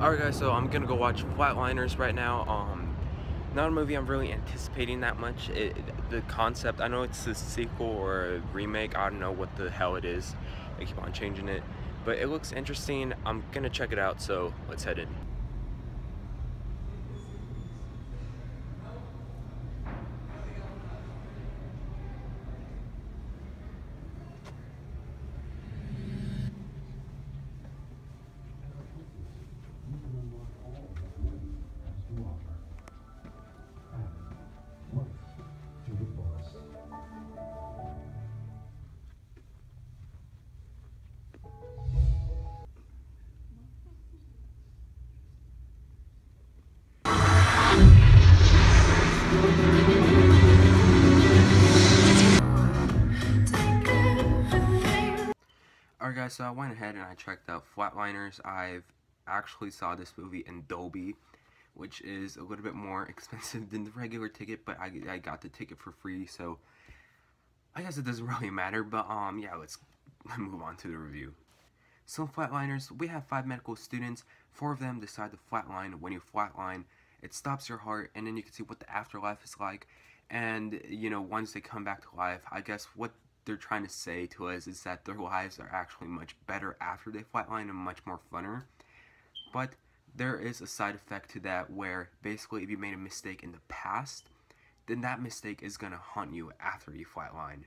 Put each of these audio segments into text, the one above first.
Alright guys, so I'm gonna go watch Flatliners right now. Not a movie I'm really anticipating that much. The concept, I know it's a sequel or a remake, I don't know what the hell it is. They keep on changing it. But it looks interesting. I'm gonna check it out, so let's head in. Alright guys, so I went ahead and I checked out Flatliners. I've actually saw this movie in Dolby, which is a little bit more expensive than the regular ticket, but I got the ticket for free, so I guess it doesn't really matter. But yeah, let's move on to the review. So in Flatliners, we have 5 medical students. 4 of them decide to flatline. When you flatline, it stops your heart, and then you can see what the afterlife is like. And, you know, once they come back to life, I guess what they're trying to say to us is that their lives are actually much better after they flatline and much more funner. But there is a side effect to that where basically if you made a mistake in the past, then that mistake is going to haunt you after you flatline.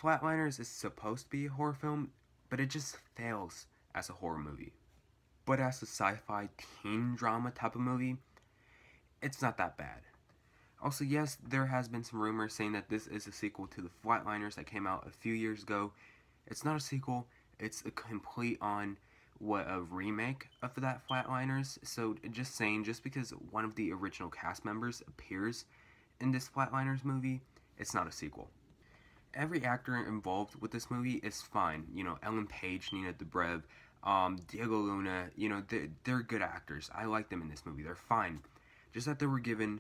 Flatliners is supposed to be a horror film, but it just fails as a horror movie. But as a sci-fi teen drama type of movie, it's not that bad. Also, yes, there has been some rumors saying that this is a sequel to the Flatliners that came out a few years ago. It's not a sequel, it's a complete on a remake of that Flatliners. So just saying, just because one of the original cast members appears in this Flatliners movie, it's not a sequel. Every actor involved with this movie is fine. You know, Ellen Page, Nina Dobrev, Diego Luna, you know, they're good actors. I like them in this movie. They're fine. Just that they were given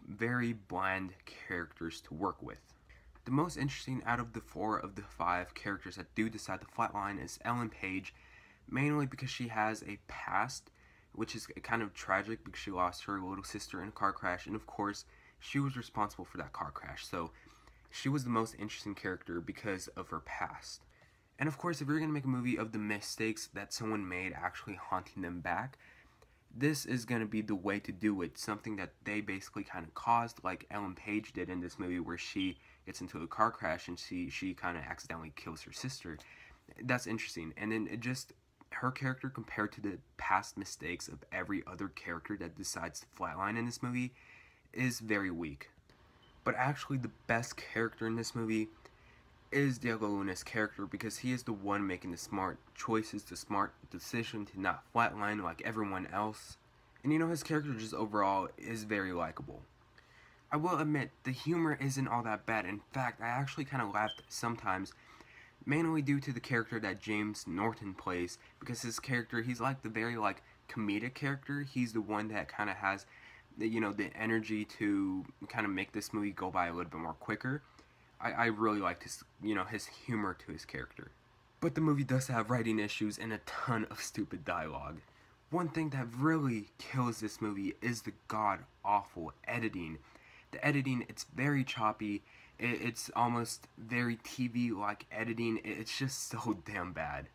very bland characters to work with. The most interesting out of the 4 of the 5 characters that do decide to flatline is Ellen Page, mainly because she has a past, which is kind of tragic because she lost her little sister in a car crash, and of course, she was responsible for that car crash, so she was the most interesting character because of her past. And of course, if you're going to make a movie of the mistakes that someone made actually haunting them back, this is going to be the way to do it. Something that they basically kind of caused, like Ellen Page did in this movie where she gets into a car crash and she kind of accidentally kills her sister. That's interesting. And then it just, her character compared to the past mistakes of every other character that decides to flatline in this movie is very weak. But actually the best character in this movie is Diego Luna's character, because he is the one making the smart choices, the smart decision to not flatline like everyone else. And you know, his character just overall is very likable. I will admit, the humor isn't all that bad. In fact, I actually kind of laughed sometimes, mainly due to the character that James Norton plays, because his character, he's like the very like comedic character. He's the one that kind of has the, you know, the energy to kind of make this movie go by a little bit more quicker. I really liked his, you know, his humor to his character. But the movie does have writing issues and a ton of stupid dialogue. One thing that really kills this movie is the god-awful editing. The editing, it's very choppy, it's almost very TV-like editing, it's just so damn bad.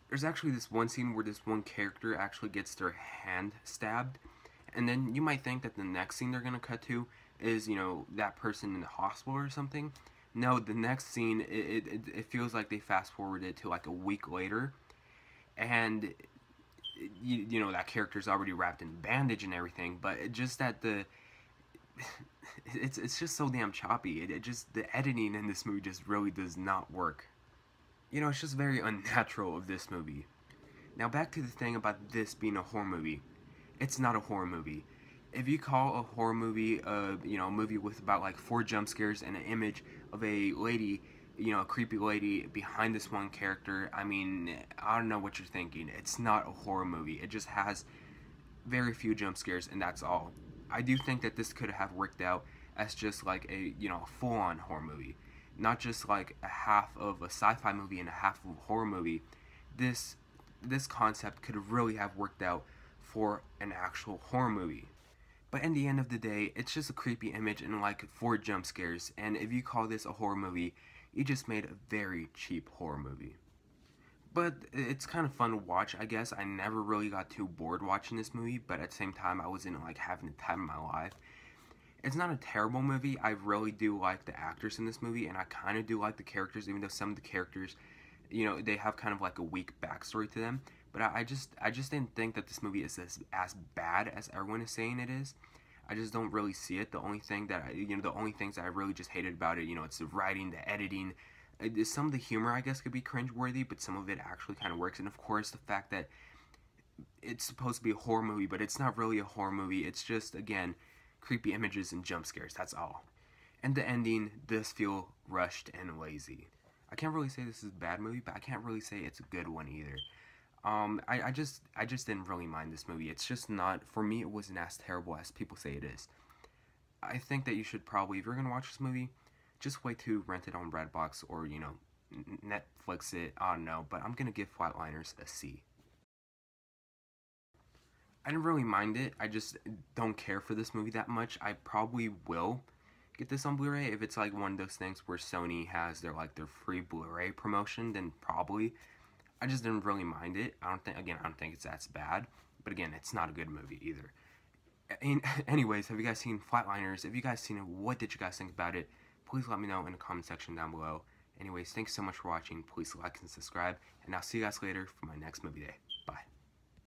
There's actually this one scene where this one character actually gets their hand stabbed, and then you might think that the next scene they're gonna cut to is, you know, that person in the hospital or something. No, the next scene, it feels like they fast forwarded to like a week later, and you know, that character's already wrapped in bandage and everything, but it just that it's just so damn choppy. It just, the editing in this movie just really does not work. You know, it's just very unnatural of this movie. Now back to the thing about this being a horror movie. It's not a horror movie. If you call a horror movie, you know, a movie with about like 4 jump scares and an image of a lady, you know, a creepy lady behind this one character, I mean, I don't know what you're thinking. It's not a horror movie. It just has very few jump scares, and that's all. I do think that this could have worked out as just like a, you know, full-on horror movie, not just like a half of a sci-fi movie and a half of a horror movie. This concept could really have worked out for an actual horror movie. But in the end of the day, it's just a creepy image and like 4 jump scares, and if you call this a horror movie, you just made a very cheap horror movie. But it's kind of fun to watch, I guess. I never really got too bored watching this movie, but at the same time, I wasn't like having the time of my life. It's not a terrible movie. I really do like the actors in this movie, and I kind of do like the characters, even though some of the characters, you know, they have kind of like a weak backstory to them. But I just didn't think that this movie is as bad as everyone is saying it is. I just don't really see it. The only thing that the only things that I really just hated about it, you know, it's the writing, the editing. Some of the humor, I guess, could be cringeworthy, but some of it actually kind of works. And of course, the fact that it's supposed to be a horror movie, but it's not really a horror movie. It's just, again, creepy images and jump scares. That's all. And the ending does feel rushed and lazy. I can't really say this is a bad movie, but I can't really say it's a good one either. I just didn't really mind this movie. It's just not, for me, it wasn't as terrible as people say it is. I think that you should probably, if you're gonna watch this movie, just wait to rent it on Redbox or, you know, Netflix it. I don't know, but I'm gonna give Flatliners a C. I didn't really mind it. I just don't care for this movie that much. I probably will get this on Blu-ray if it's like one of those things where Sony has their free Blu-ray promotion. Then probably. I just didn't really mind it. I don't think it's that bad. But again, it's not a good movie either. Anyways, have you guys seen Flatliners? If you guys seen it, what did you guys think about it? Please let me know in the comment section down below. Anyways, thanks so much for watching. Please like and subscribe, and I'll see you guys later for my next movie day.